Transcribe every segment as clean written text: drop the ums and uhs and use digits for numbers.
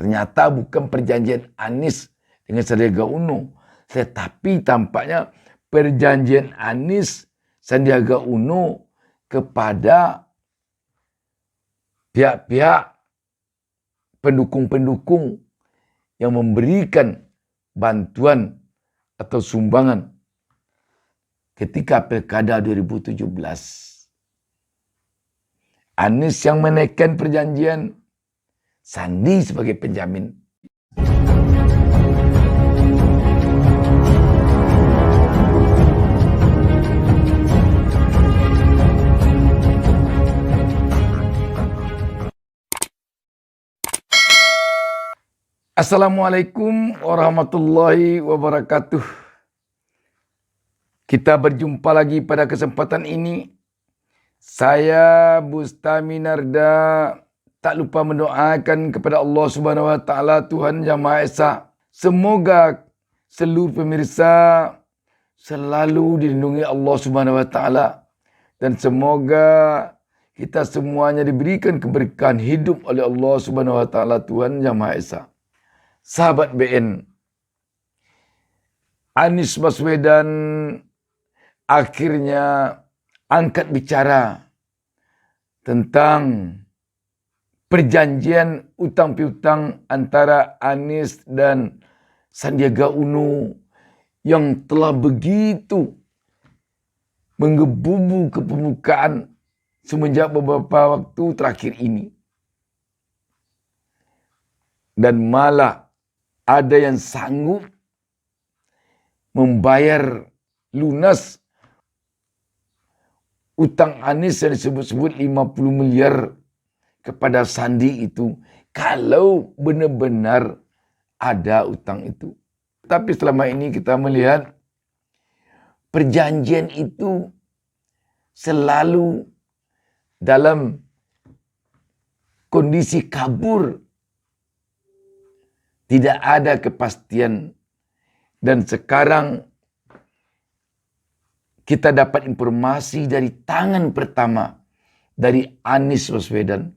Ternyata bukan perjanjian Anies dengan Sandiaga Uno, tetapi tampaknya perjanjian Anies Sandiaga Uno kepada pihak-pihak pendukung-pendukung yang memberikan bantuan atau sumbangan ketika Pilkada 2017. Anies yang menaikkan perjanjian, Sandi sebagai penjamin. Assalamualaikum warahmatullahi wabarakatuh. Kita berjumpa lagi pada kesempatan ini. Saya Bustami Narda tak lupa mendoakan kepada Allah Subhanahu wa taala, Tuhan Yang Maha Esa. Semoga seluruh pemirsa selalu dilindungi Allah Subhanahu wa taala dan semoga kita semuanya diberikan keberkahan hidup oleh Allah Subhanahu wa taala, Tuhan Yang Maha Esa. Sahabat BN, Anies Baswedan akhirnya angkat bicara tentang perjanjian utang piutang antara Anies dan Sandiaga Uno yang telah begitu menggebu ke permukaan semenjak beberapa waktu terakhir ini. Dan malah ada yang sanggup membayar lunas utang Anies yang disebut-sebut 50 miliar kepada Sandi itu, kalau benar-benar ada utang itu. Tapi selama ini kita melihat perjanjian itu selalu dalam kondisi kabur. Tidak ada kepastian. Dan sekarang kita dapat informasi dari tangan pertama dari Anies Baswedan.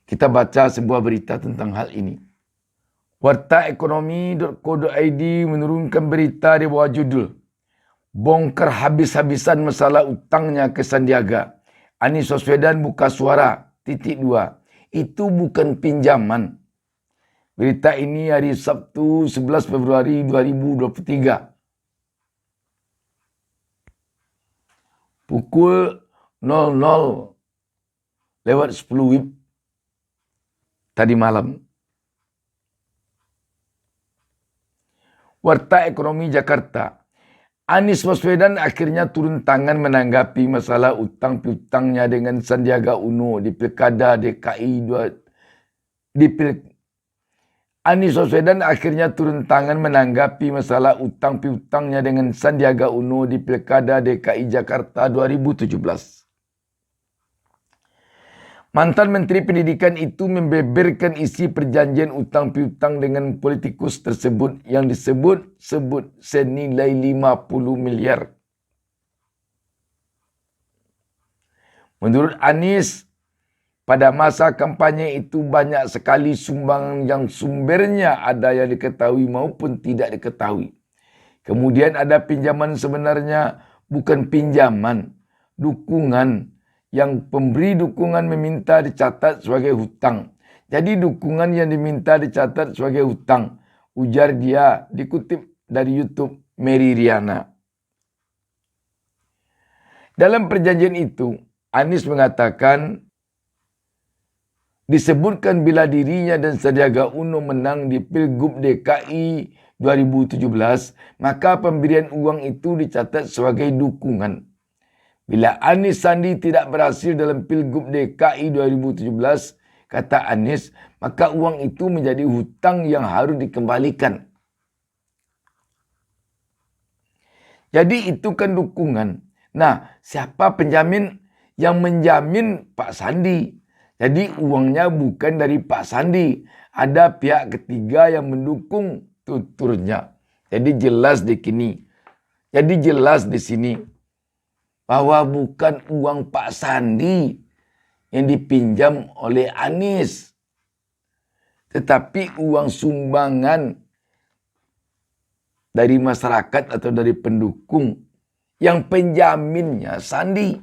Kita baca sebuah berita tentang hal ini. Wartaekonomi.co.id menurunkan berita di bawah judul "Bongkar habis-habisan masalah utangnya ke Sandiaga. Anies Baswedan buka suara, .2. Itu bukan pinjaman." Berita ini hari Sabtu 11 Februari 2023. Pukul 00:10 WIB tadi malam. Warta Ekonomi Jakarta. Anies Baswedan akhirnya turun tangan menanggapi masalah utang piutangnya dengan Sandiaga Uno di Pilkada DKI Anies Baswedan akhirnya turun tangan menanggapi masalah utang piutangnya dengan Sandiaga Uno di Pilkada DKI Jakarta 2017. Mantan Menteri Pendidikan itu membeberkan isi perjanjian utang piutang dengan politikus tersebut yang disebut-sebut senilai 50 miliar. Menurut Anies, pada masa kampanye itu banyak sekali sumbangan yang sumbernya ada yang diketahui maupun tidak diketahui. Kemudian ada pinjaman sebenarnya bukan pinjaman, dukungan yang pemberi dukungan meminta dicatat sebagai hutang. Jadi dukungan yang diminta dicatat sebagai hutang, ujar dia dikutip dari YouTube Mary Riana. Dalam perjanjian itu, Anies mengatakan disebutkan bila dirinya dan Sandiaga Uno menang di Pilgub DKI 2017, maka pemberian uang itu dicatat sebagai dukungan. Bila Anies Sandi tidak berhasil dalam Pilgub DKI 2017, kata Anies, maka uang itu menjadi hutang yang harus dikembalikan. Jadi itu kan dukungan. Nah, siapa penjamin? Yang menjamin Pak Sandi. Jadi uangnya bukan dari Pak Sandi. Ada pihak ketiga yang mendukung tuturnya. Jadi jelas di sini bahwa bukan uang Pak Sandi yang dipinjam oleh Anies. tetapi uang sumbangan dari masyarakat atau dari pendukung yang penjaminnya sandi.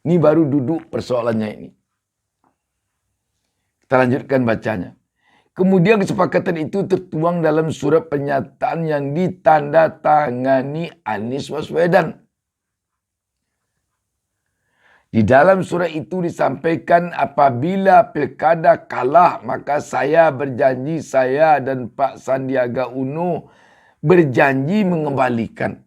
Ini baru duduk persoalannya ini. Kita lanjutkan bacanya. Kemudian kesepakatan itu tertuang dalam surat pernyataan yang ditandatangani Anies Baswedan. Di dalam surat itu disampaikan apabila pilkada kalah, maka saya berjanji, saya dan Pak Sandiaga Uno berjanji mengembalikan.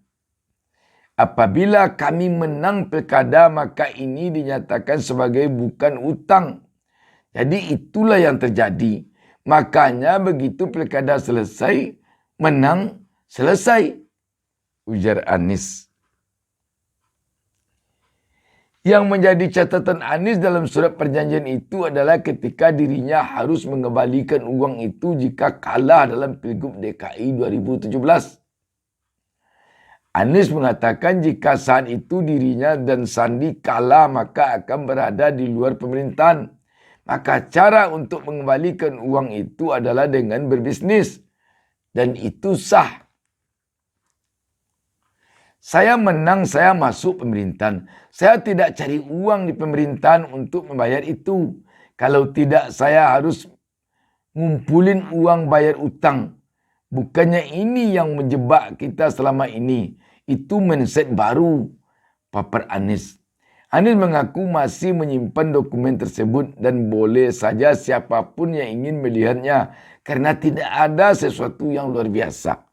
Apabila kami menang pilkada, maka ini dinyatakan sebagai bukan utang. Jadi itulah yang terjadi. Makanya begitu pilkada selesai, menang selesai, ujar Anies. Yang menjadi catatan Anies dalam surat perjanjian itu adalah ketika dirinya harus mengembalikan uang itu jika kalah dalam Pilgub DKI 2017. Anies mengatakan jika saat itu dirinya dan Sandi kalah maka akan berada di luar pemerintahan. Maka cara untuk mengembalikan uang itu adalah dengan berbisnis. Dan itu sah. Saya menang, saya masuk pemerintahan. Saya tidak cari uang di pemerintahan untuk membayar itu. Kalau tidak, saya harus ngumpulin uang bayar utang. Bukannya ini yang menjebak kita selama ini. Itu mindset baru, papar Anies. Anies mengaku masih menyimpan dokumen tersebut dan boleh saja siapapun yang ingin melihatnya. Karena tidak ada sesuatu yang luar biasa.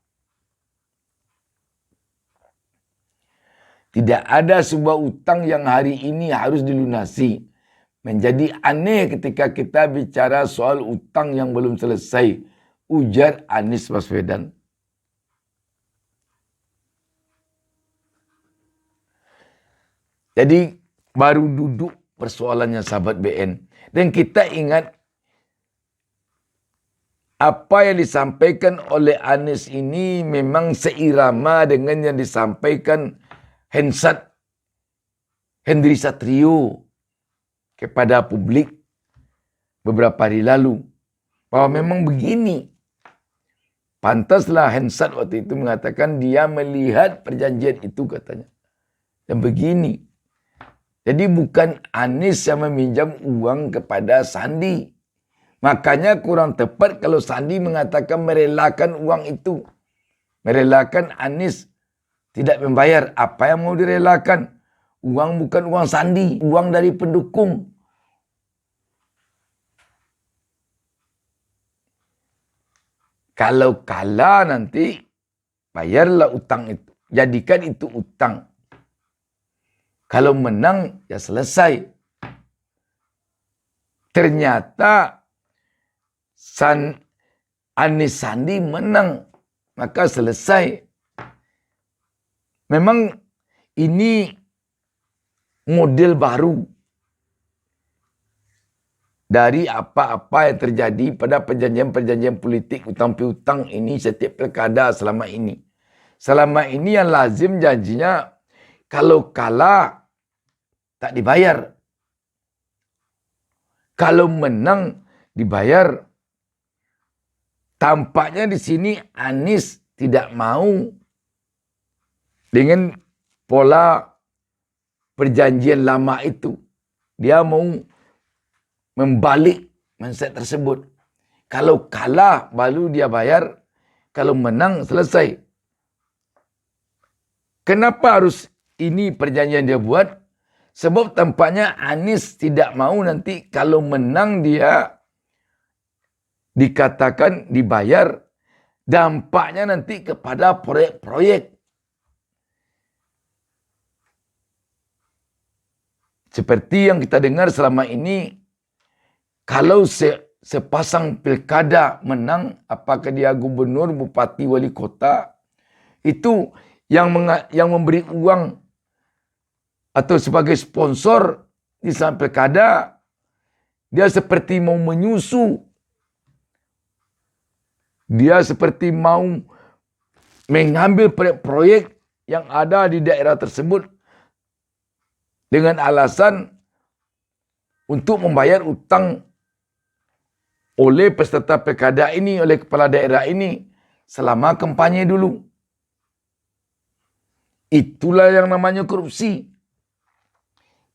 Tidak ada sebuah utang yang hari ini harus dilunasi. Menjadi aneh ketika kita bicara soal utang yang belum selesai. Ujar Anies Baswedan. Jadi baru duduk persoalannya sahabat BN. Dan kita ingat apa yang disampaikan oleh Anies ini memang seirama dengan yang disampaikan Hensat Hendri Satrio kepada publik beberapa hari lalu. Bahwa memang begini. Pantaslah Hensat waktu itu mengatakan dia melihat perjanjian itu katanya. Dan begini. Jadi bukan Anies yang meminjam uang kepada Sandi. Makanya kurang tepat kalau Sandi mengatakan merelakan uang itu. Merelakan Anies tidak membayar. Apa yang mau direlakan? Uang bukan uang Sandi. Uang dari pendukung. Kalau kalah nanti, bayarlah utang itu. Jadikan itu utang. Kalau menang, ya selesai. Ternyata Anies Sandi menang. Maka selesai. Memang ini model baru. Dari apa-apa yang terjadi pada perjanjian-perjanjian politik utang piutang ini setiap pilkada selama ini. Selama ini yang lazim janjinya kalau kalah tak dibayar. Kalau menang dibayar. Tampaknya di sini Anies tidak mau dengan pola perjanjian lama itu. Dia mau membalik mindset tersebut. Kalau kalah baru dia bayar. Kalau menang selesai. Kenapa harus ini perjanjian dia buat? Sebab tampaknya Anies tidak mau nanti kalau menang dia dikatakan dibayar. Dampaknya nanti kepada proyek-proyek. Seperti yang kita dengar selama ini, kalau sepasang pilkada menang, apakah dia gubernur, bupati, wali kota, itu yang memberi uang atau sebagai sponsor di saat pilkada, dia seperti mau menyusu. Dia seperti mau mengambil proyek yang ada di daerah tersebut dengan alasan untuk membayar utang oleh peserta pilkada ini, oleh kepala daerah ini selama kampanye dulu. Itulah yang namanya korupsi.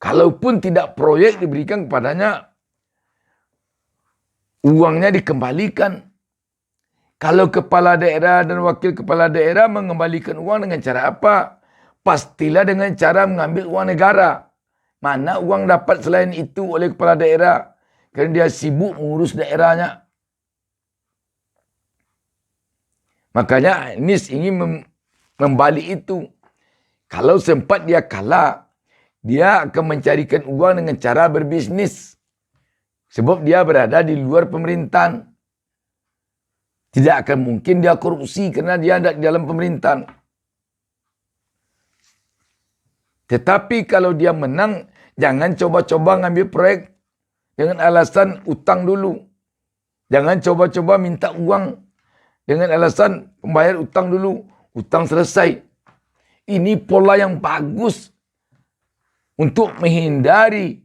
Kalaupun tidak proyek diberikan kepadanya, uangnya dikembalikan. Kalau kepala daerah dan wakil kepala daerah mengembalikan uang dengan cara apa? Pastilah dengan cara mengambil uang negara. Mana uang dapat selain itu oleh kepala daerah? Kerana dia sibuk mengurus daerahnya. Makanya Anies ingin membalik itu. Kalau sempat dia kalah, dia akan mencarikan uang dengan cara berbisnis. Sebab dia berada di luar pemerintahan. Tidak akan mungkin dia korupsi kerana dia ada di dalam pemerintahan. Tetapi kalau dia menang, jangan coba-coba ngambil proyek dengan alasan utang dulu. Jangan coba-coba minta uang dengan alasan pembayar utang dulu. Utang selesai. Ini pola yang bagus untuk menghindari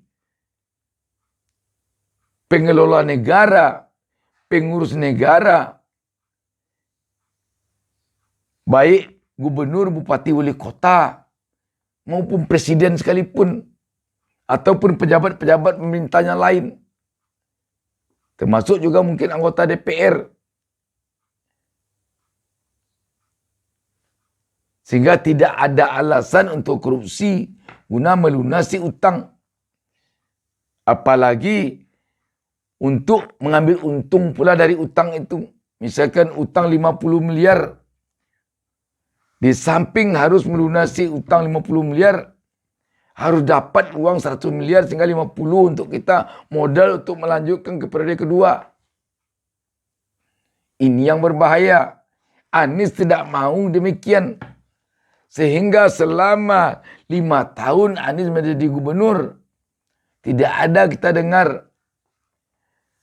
pengelola negara, pengurus negara, baik gubernur, bupati, wali kota, maupun presiden sekalipun, ataupun pejabat-pejabat pemerintahnya lain. Termasuk juga mungkin anggota DPR. Sehingga tidak ada alasan untuk korupsi guna melunasi utang. Apalagi untuk mengambil untung pula dari utang itu. Misalkan utang 50 miliar. Di samping harus melunasi utang 50 miliar, harus dapat uang 100 miliar sehingga 50 untuk kita modal untuk melanjutkan ke periode kedua. Ini yang berbahaya. Anies tidak mau demikian. Sehingga selama 5 tahun Anies menjadi gubernur, tidak ada kita dengar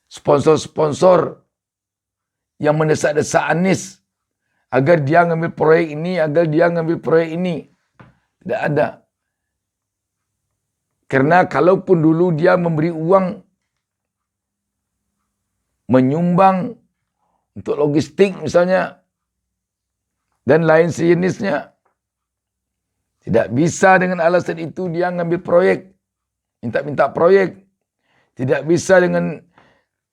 sponsor-sponsor yang mendesak-desak Anies agar dia ngambil proyek ini, agar dia ngambil proyek ini. Tidak ada. Karena kalaupun dulu dia memberi uang, menyumbang untuk logistik misalnya, dan lain sejenisnya, tidak bisa dengan alasan itu dia ngambil proyek, minta proyek. Tidak bisa dengan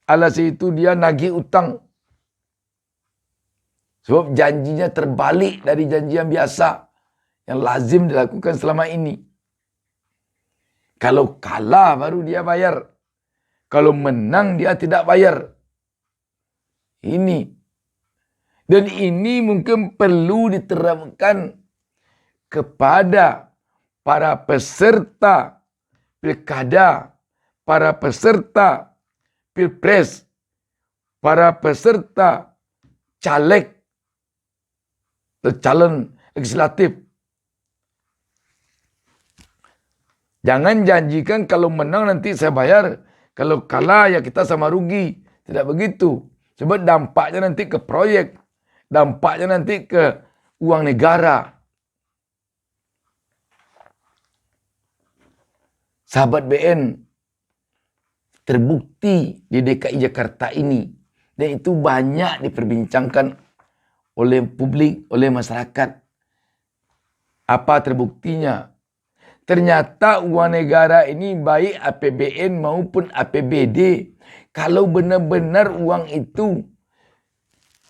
alasan itu dia nagih utang. Sebab janjinya terbalik dari janji yang biasa, yang lazim dilakukan selama ini. Kalau kalah baru dia bayar. Kalau menang dia tidak bayar. Ini. Dan ini mungkin perlu diterapkan kepada para peserta pilkada, para peserta pilpres, para peserta caleg, calon legislatif. Jangan janjikan kalau menang nanti saya bayar, kalau kalah ya kita sama rugi. Tidak begitu. Sebab dampaknya nanti ke proyek, dampaknya nanti ke uang negara. Sahabat BN, terbukti di DKI Jakarta ini, dan itu banyak diperbincangkan oleh publik, oleh masyarakat. Apa terbuktinya? Ternyata uang negara ini baik APBN maupun APBD. Kalau benar-benar uang itu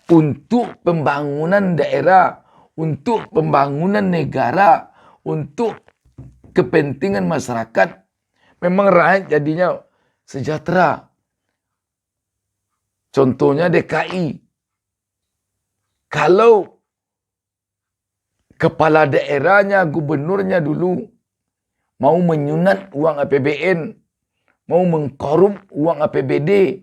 untuk pembangunan daerah, untuk pembangunan negara, untuk kepentingan masyarakat, memang rakyat jadinya sejahtera. Contohnya DKI. Kalau kepala daerahnya, gubernurnya dulu mau menyunat uang APBN, mau mengkorup uang APBD,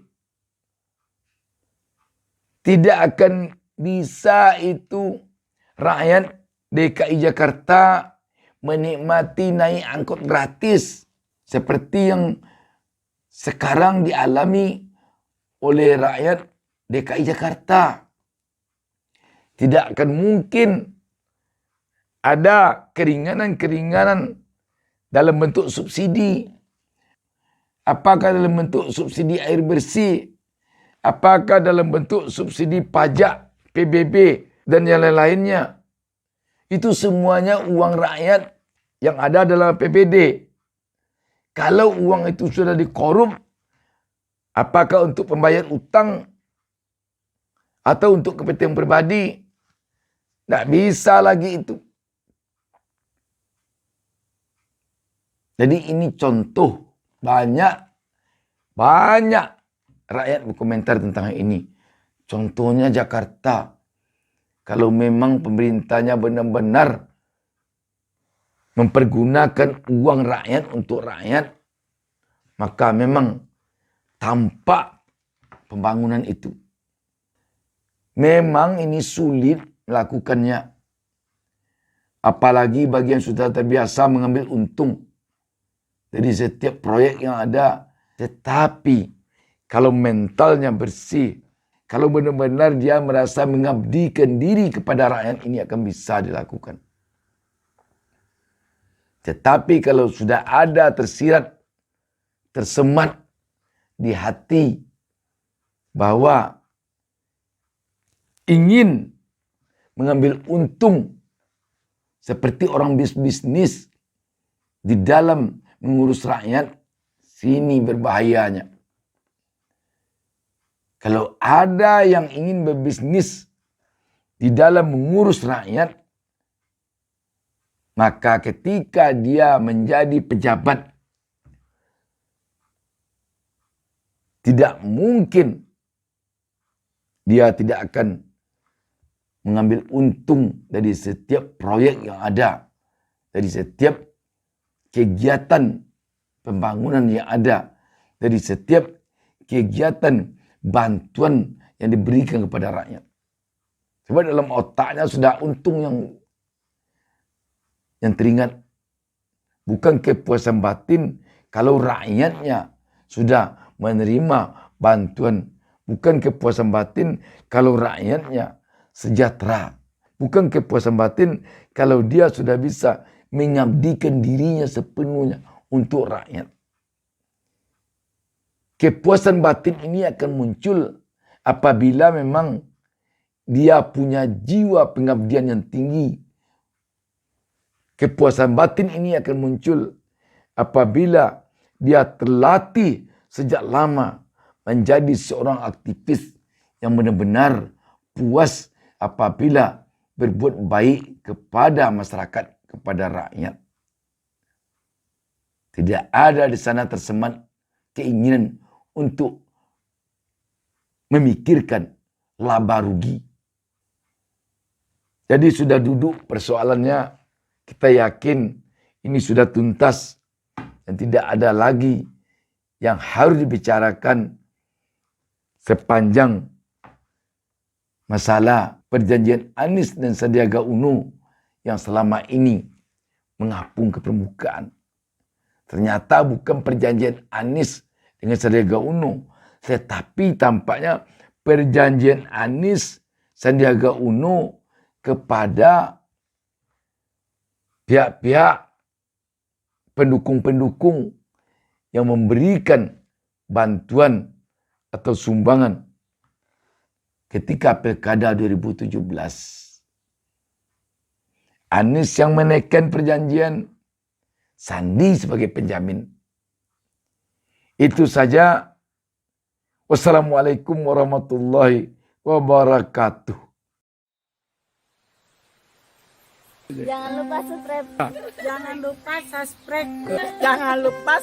tidak akan bisa itu rakyat DKI Jakarta menikmati naik angkot gratis seperti yang sekarang dialami oleh rakyat DKI Jakarta. Tidak akan mungkin ada keringanan-keringanan dalam bentuk subsidi. Apakah dalam bentuk subsidi air bersih, Apakah dalam bentuk subsidi pajak, PBB, dan yang lain-lainnya. Itu semuanya uang rakyat yang ada dalam PPD. Kalau uang itu sudah dikorup, apakah untuk pembayar utang atau untuk kepentingan pribadi, tidak bisa lagi itu. Jadi ini contoh banyak rakyat berkomentar tentang ini. Contohnya Jakarta. Kalau memang pemerintahnya benar-benar mempergunakan uang rakyat untuk rakyat, maka memang tampak pembangunan itu. Memang ini sulit melakukannya. Apalagi bagi yang sudah terbiasa mengambil untung dari setiap proyek yang ada. Tetapi kalau mentalnya bersih, kalau benar-benar dia merasa mengabdikan diri kepada rakyat, ini akan bisa dilakukan. Tetapi kalau sudah ada tersirat, tersemat di hati bahwa ingin mengambil untung seperti orang bisnis di dalam mengurus rakyat, sini berbahayanya. Kalau ada yang ingin berbisnis di dalam mengurus rakyat, maka ketika dia menjadi pejabat, tidak mungkin dia tidak akan mengambil untung dari setiap proyek yang ada, dari setiap kegiatan pembangunan yang ada, dari setiap kegiatan bantuan yang diberikan kepada rakyat. Sebab dalam otaknya sudah untung yang teringat. Bukan kepuasan batin kalau rakyatnya sudah menerima bantuan. Bukan kepuasan batin kalau rakyatnya sejahtera. Bukan kepuasan batin kalau dia sudah bisa mengabdikan dirinya sepenuhnya untuk rakyat. Kepuasan batin ini akan muncul apabila memang dia punya jiwa pengabdian yang tinggi. Kepuasan batin ini akan muncul apabila dia terlatih sejak lama menjadi seorang aktivis yang benar-benar puas apabila berbuat baik kepada masyarakat, kepada rakyat. Tidak ada di sana tersemat keinginan untuk memikirkan laba rugi. Jadi sudah duduk persoalannya, kita yakin ini sudah tuntas dan tidak ada lagi yang harus dibicarakan sepanjang masalah perjanjian Anies dan Sandiaga Uno yang selama ini mengapung ke permukaan. Ternyata bukan perjanjian Anies dengan Sandiaga Uno, tetapi tampaknya perjanjian Anies Sandiaga Uno kepada pihak-pihak pendukung-pendukung yang memberikan bantuan atau sumbangan ketika Pilkada 2017. Anies yang menaikkan perjanjian, Sandi sebagai penjamin. Itu saja. Wassalamualaikum warahmatullahi wabarakatuh. Jangan lupa subscribe. Jangan lupa subscribe. Jangan lupa